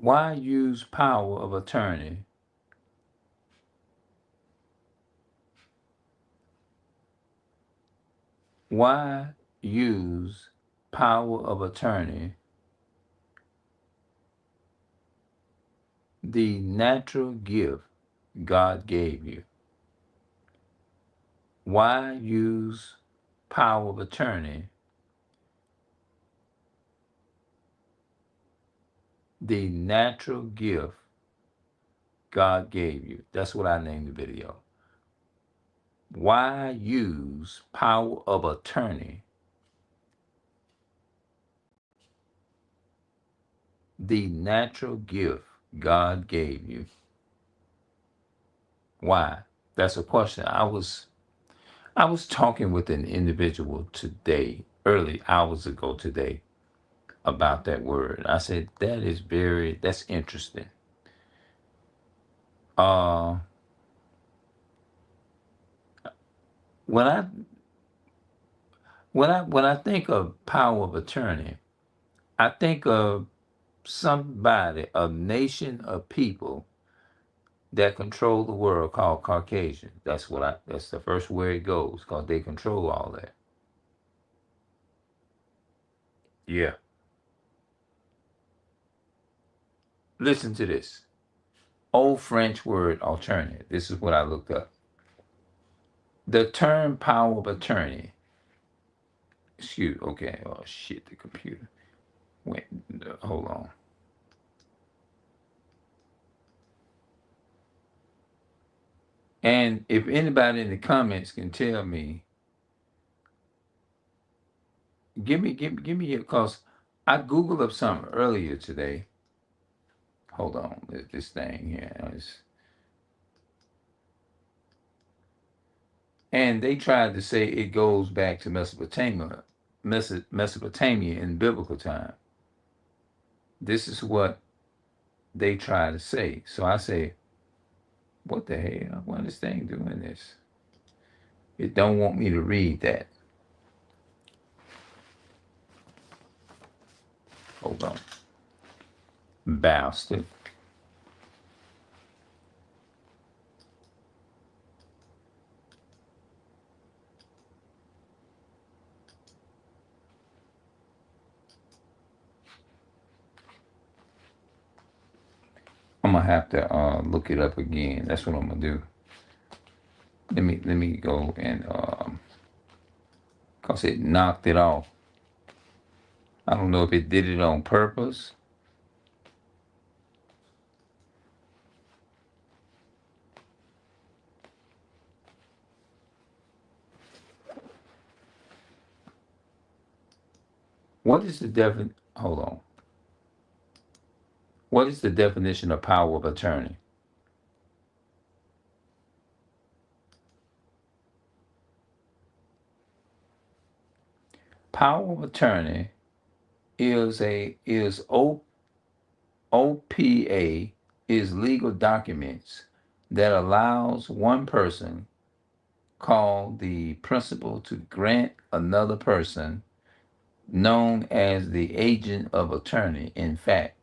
Why use power of attorney? Why use power of attorney, the natural gift God gave you? Why use power of attorney, the natural gift God gave you? That's what I named the video. Why use power of attorney, the natural gift God gave you? Why? That's a question. I was talking with an individual today, early hours ago today, about that word. I said that's interesting. Uh when I when I think of power of attorney, I think of somebody, a nation of people that control the world called Caucasian. That's the first where it goes, because they control all that. Yeah. Listen to this. Old French word alternative. This is what I looked up. The term power of attorney. Okay. Oh shit, the computer. Wait, hold on. And if anybody in the comments can tell me, give me your, cause I googled up something earlier today. Hold on, this thing here. And they tried to say it goes back to Mesopotamia in biblical time. This is what they try to say. So I say, what the hell? Why is this thing doing this? It don't want me to read that. Hold on. Bastard. I'm gonna have to look it up again. That's what I'm gonna do. Let me go and cause it knocked it off. I don't know if it did it on purpose. What is the definition? Hold on. What is the definition of power of attorney? Power of attorney is OPA is legal documents that allows one person called the principal to grant another person known as the agent of attorney, in fact,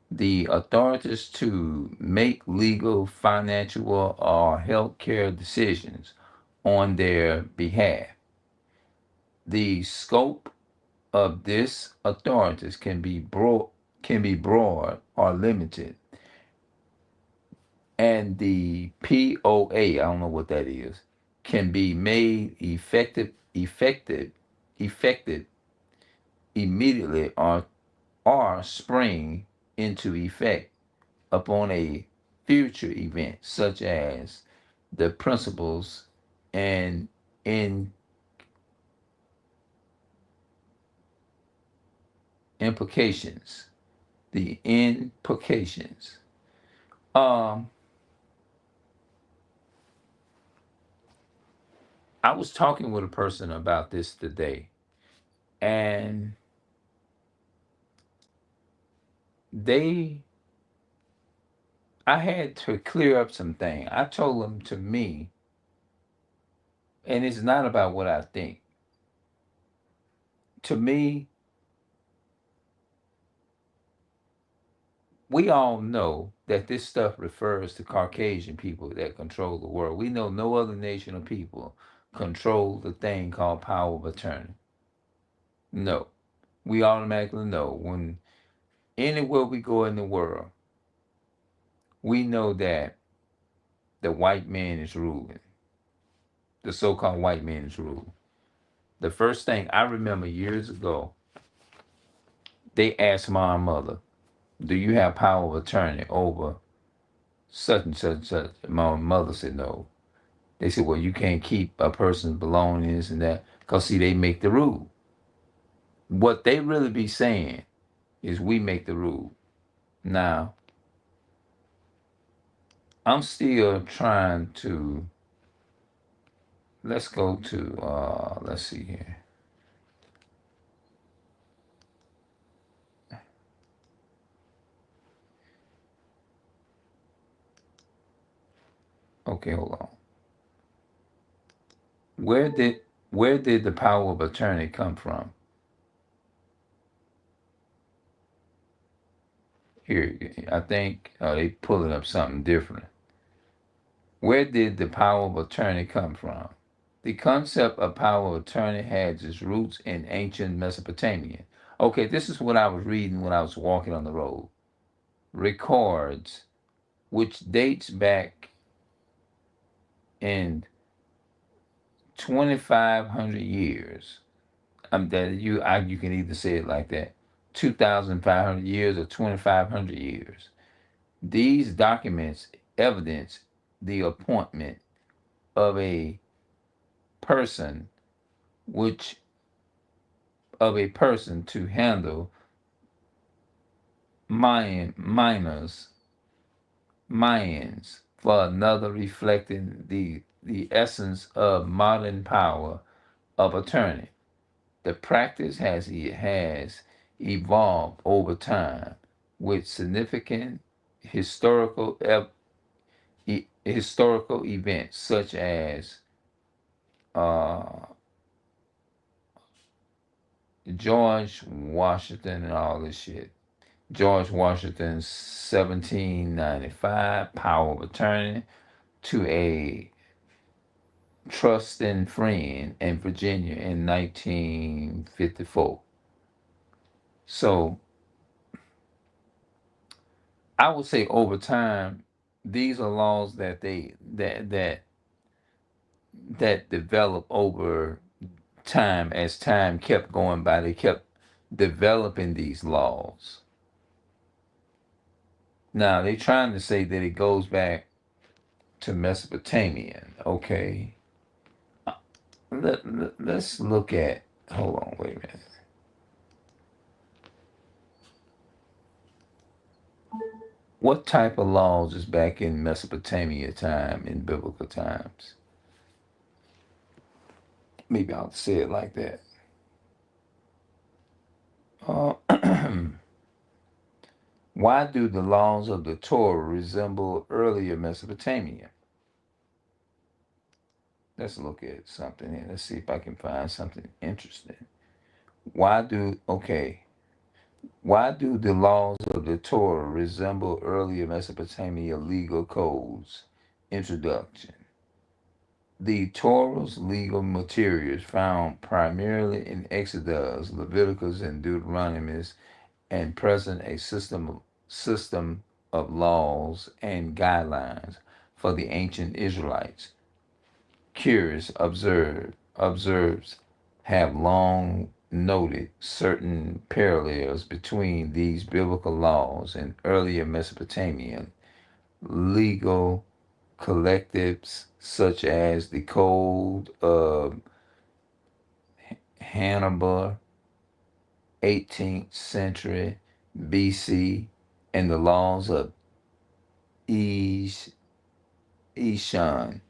the authorities to make legal, financial, or healthcare decisions on their behalf. The scope of this authorities can be broad or limited, and the POA, I don't know what that is, can be made effective immediately or spring into effect upon a future event, such as the principles and in implications. The implications. Um, I was talking with a person about this today, and they, I had to clear up some things. I told them, to me, and it's not about what I think. To me, we all know that this stuff refers to Caucasian people that control the world. We know no other nation of people control the thing called power of attorney. No. We automatically know when anywhere we go in the world, we know that the white man is ruling. The so called white man is ruling. The first thing I remember years ago, they asked my mother, do you have power of attorney over such and such and such? My mother said no. They said, well, you can't keep a person's belongings and that, because see, they make the rule. What they really be saying is we make the rule. Now, I'm still trying to, let's go to, let's see here. Okay, hold on. Where did where did the power of attorney come from? Here, I think they pulling up something different. Where did the power of attorney come from? The concept of power of attorney has its roots in ancient Mesopotamia. Okay, this is what I was reading when I was walking on the road. Records, which dates back in 2,500 years. That you can either say it like that, 2,500 years or 2,500 years. These documents evidence the appointment of a person, which of a person to handle minors, Mayans, for another, reflecting the essence of modern power of attorney. The practice has evolved over time with significant historical historical events such as uh, George Washington and all this shit. George Washington's 1795 power of attorney to a trusting friend in Virginia in 1954. So I would say over time, these are laws that develop over time. As time kept going by, they kept developing these laws. Now they're trying to say that it goes back to Mesopotamian. Okay, let's look at. Hold on, wait a minute. What type of laws is back in Mesopotamia time, in biblical times? Maybe I'll say it like that. Uh, why do the laws of the Torah resemble earlier Mesopotamia? Let's look at something here. Let's see if I can find something interesting. Okay, why do the laws of the Torah resemble earlier Mesopotamia legal codes? Introduction. The Torah's legal materials found primarily in Exodus, Leviticus, and Deuteronomy, and present a system of laws and guidelines for the ancient Israelites. Curious observes have long noted certain parallels between these biblical laws and earlier Mesopotamian legal collectives, such as the Code of Hannibal, 18th century BC, and the laws of Ish, Ishan.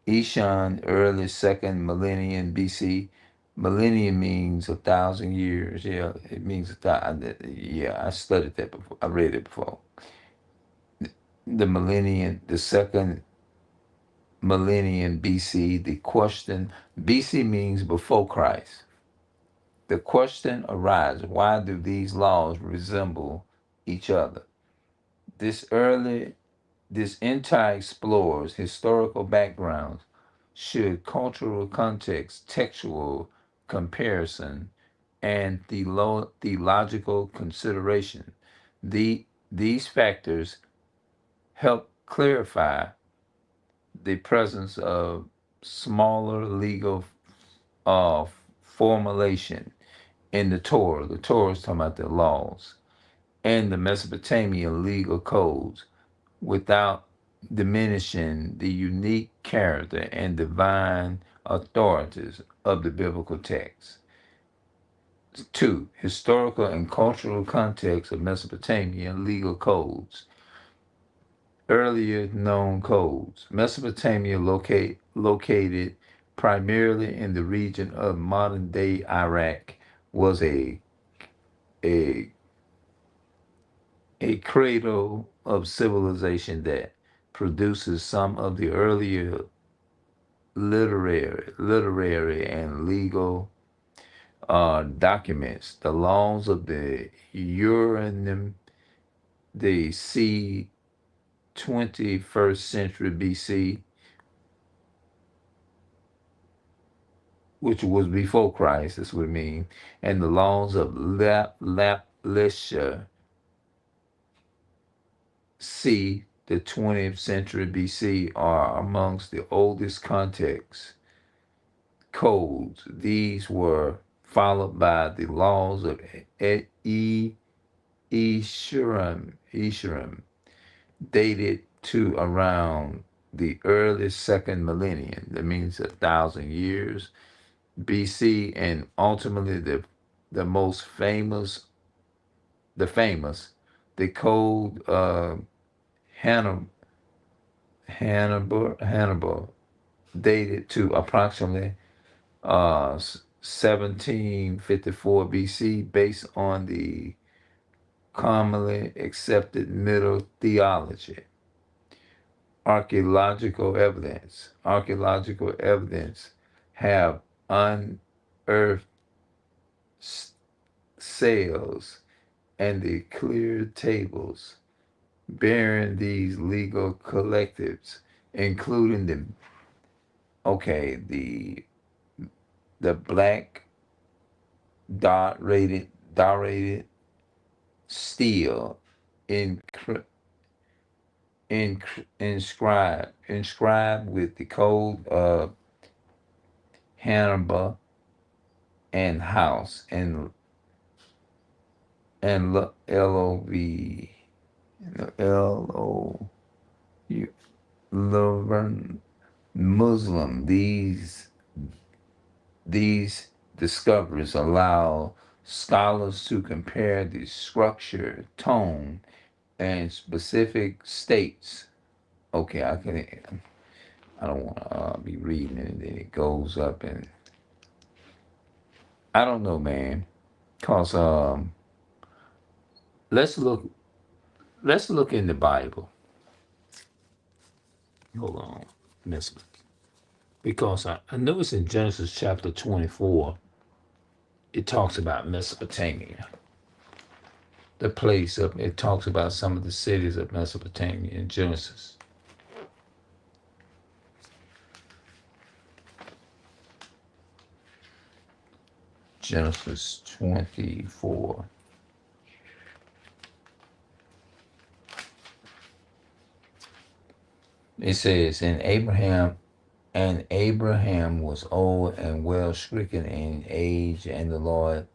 Ishan, early second millennium BC. Millennium means 1,000 years. Yeah, it means 1,000. Yeah, I studied that before. I read it before. The millennium, the second millennium BC. The question, BC means before Christ. The question arises, why do these laws resemble each other? This early, this entire explores historical backgrounds, should cultural context, textual comparison, and theological consideration. These factors help clarify the presence of smaller legal uh, formulation in the Torah. The Torah is talking about the laws and the Mesopotamian legal codes without diminishing the unique character and divine authorities of the biblical text. Two, historical and cultural context of Mesopotamian legal codes. Earlier known codes. Mesopotamia located primarily in the region of modern day Iraq was a a cradle of civilization that produces some of the earlier literary and legal documents. The laws of the Uranim, the c 21st century BC, which was before Christ, this would mean, and the laws of Laplisha, c. the 20th century BC, are amongst the oldest contexts codes. These were followed by the laws of Eshurim, dated to around the early second millennium. That means 1,000 years BC, and ultimately the most famous, the famous, the code Hannibal, Hannibal, dated to approximately 1754 BC, based on the commonly accepted Middle theology. Archaeological evidence have unearthed sales and the clear tables bearing these legal collectives, including the black dot rated steel inscribed with the code of Hannibal and House and L-O-V Laverne Muslim. These discoveries allow scholars to compare the structure, tone, and specific states. Okay, I don't want to be reading it, and then it goes up, and I don't know, man. Cause let's look let's look in the Bible. Hold on, miss me. Because I know it's in Genesis chapter 24. It talks about Mesopotamia, the place of it talks about some of the cities of Mesopotamia in Genesis. Genesis 24. It says, and Abraham was old and well stricken in age, and the Lord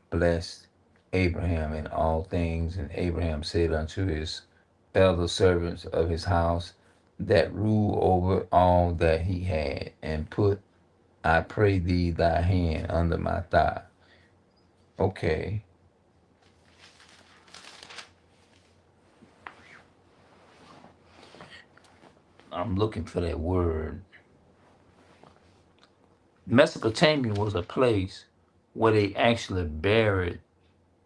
blessed Abraham in all things. And Abraham said unto his elder servants of his house that rule over all that he had, and put, I pray thee, thy hand under my thigh. Okay. I'm looking for that word. Mesopotamia was a place where they actually buried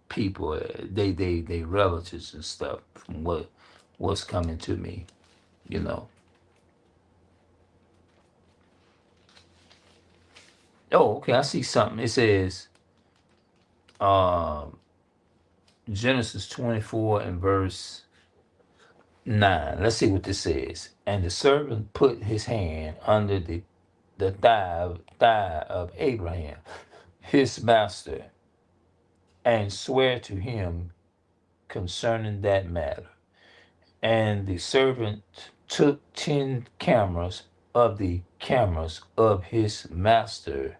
people, they relatives and stuff, from what's coming to me, you know. Oh, okay, I see something. It says uh, Genesis 24 and verse 9. Let's see what this says. And the servant put his hand under the thigh of Abraham, his master, and swear to him concerning that matter. And the servant took 10 cameras of the cameras of his master,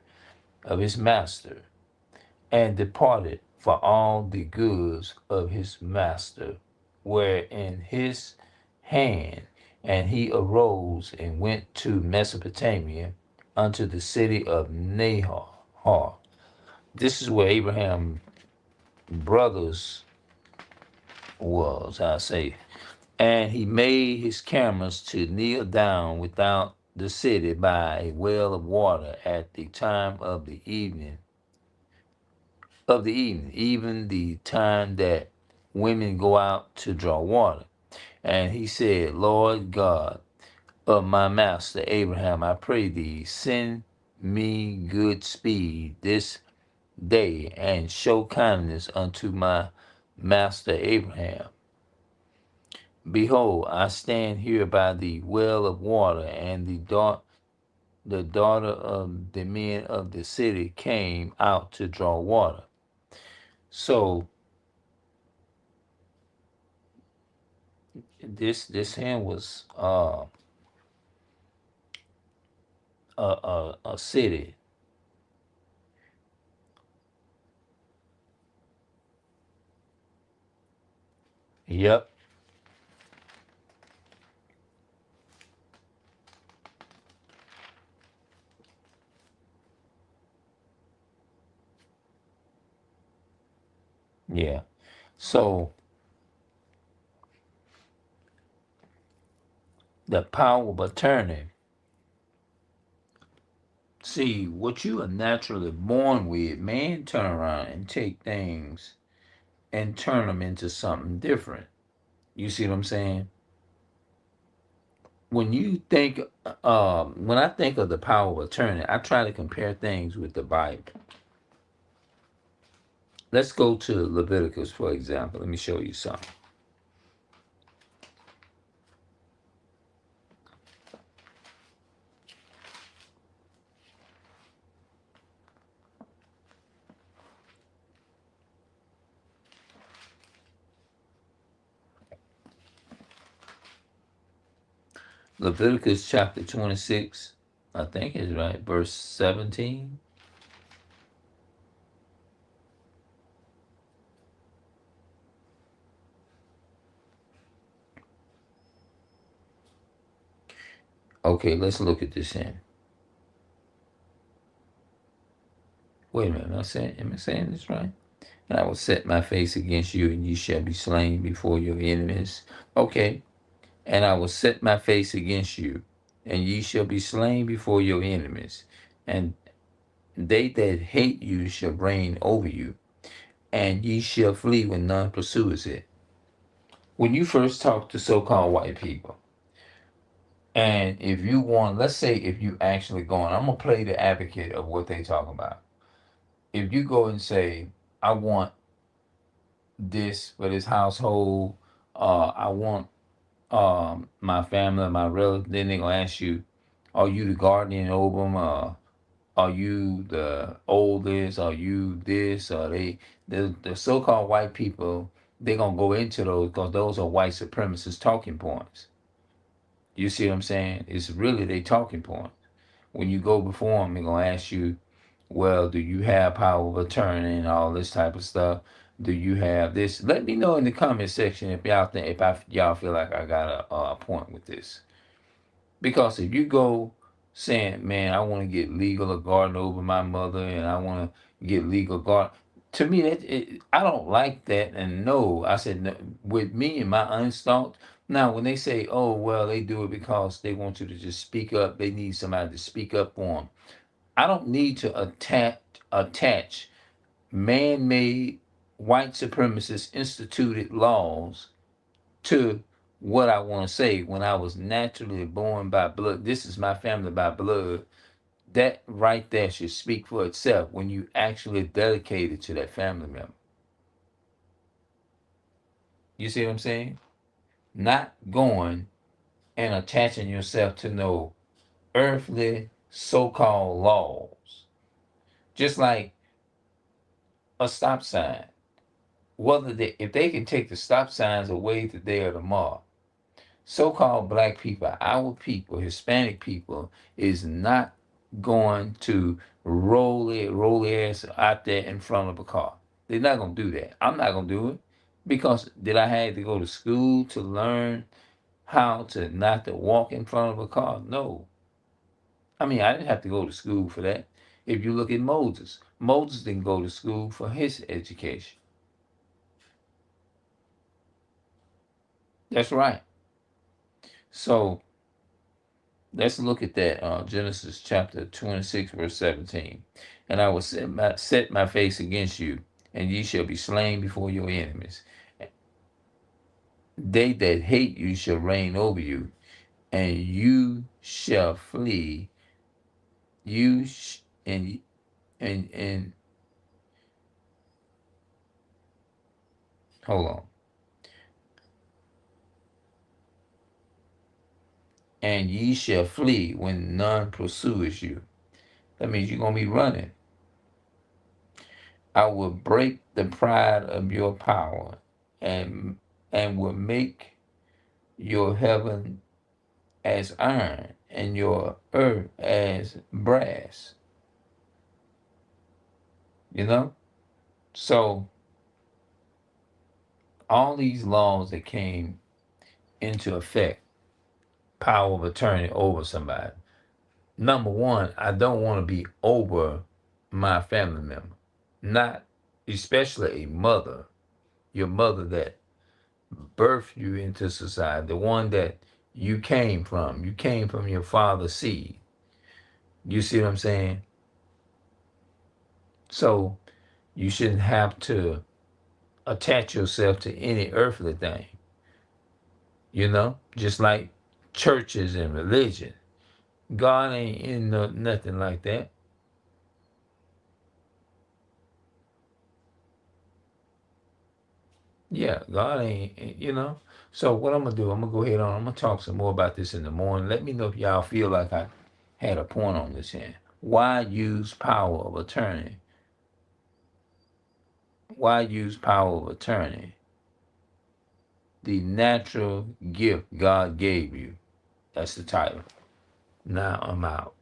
and departed, for all the goods of his master were in his hand. And he arose and went to Mesopotamia unto the city of Nahor. This is where Abraham brothers was, I say. And he made his cameras to kneel down without the city by a well of water at the time of the evening, even the time that women go out to draw water. And he said, Lord God of my master Abraham, I pray thee, send me good speed this day, and show kindness unto my master Abraham. Behold, I stand here by the well of water, and the daughter of the men of the city came out to draw water. So this hand was a city. Yep. Yeah. So the power of attorney. See, what you are naturally born with, man turn around and take things and turn them into something different. You see what I'm saying? When you think, when I think of the power of attorney, I try to compare things with the Bible. Let's go to Leviticus, for example. Let me show you something. Leviticus chapter 26, I think is right, verse 17. Okay, let's look at this in. Wait a minute, am I saying this right? And I will set my face against you, and ye shall be slain before your enemies. Okay. And I will set my face against you, and ye shall be slain before your enemies. And they that hate you shall reign over you, and ye shall flee when none pursues it. When you first talk to so-called white people, and if you want, let's say if you actually go on, I'm gonna play the advocate of what they talk about. If you go and say, I want this for this household, I want my family, my relatives, then they're gonna ask you, are you the guardian over them? Are you the oldest? Are you this? Are they the so-called white people? They're gonna go into those because those are white supremacist talking points. You see what I'm saying? It's really their talking point. When you go before them, they're gonna ask you, well, do you have power of attorney and all this type of stuff? Do you have this? Let me know in the comment section if y'all think y'all feel like I got a point with this. Because if you go saying, man, I want to get legal guard over my mother and I want to get legal guard, to me, I don't like that. And no, I said, no, with me and my honest thoughts, now when they say, oh, well, they do it because they want you to just speak up, they need somebody to speak up for them. I don't need to attach man-made white supremacist instituted laws to what I want to say. When I was naturally born by blood, this is my family by blood. That right there should speak for itself when you actually dedicated to that family member. You see what I'm saying? not going and attaching yourself to no earthly so-called laws. Just like a stop sign. Whether they, if they can take the stop signs away today or tomorrow, so-called black people, our people, Hispanic people, is not going to roll their ass out there in front of a car. They're not gonna do that. I'm not gonna do it because did I have to go to school to learn how to not to walk in front of a car? No. I mean, I didn't have to go to school for that. If you look at Moses, Moses didn't go to school for his education. That's right. So let's look at that. Genesis chapter 26, verse 17. And I will set my face against you, and ye shall be slain before your enemies. They that hate you shall reign over you, and you shall flee. You sh- and hold on. And ye shall flee when none pursues you. That means you're gonna be running. I will break the pride of your power, and will make your heaven as iron and your earth as brass. You know? So all these laws that came into effect, power of attorney over somebody. Number one, I don't want to be over my family member. Not especially a mother, your mother that birthed you into society, the one that you came from. You came from your father's seed. You see what I'm saying? So you shouldn't have to attach yourself to any earthly thing, just like churches and religion. God ain't in nothing like that. Yeah, God ain't. So what I'm gonna do, I'm gonna go ahead on. I'm gonna talk some more about this in the morning. Let me know if y'all feel like I had a point on this here. Why use power of attorney? Why use power of attorney? The natural gift God gave you. That's the title. Now I'm out.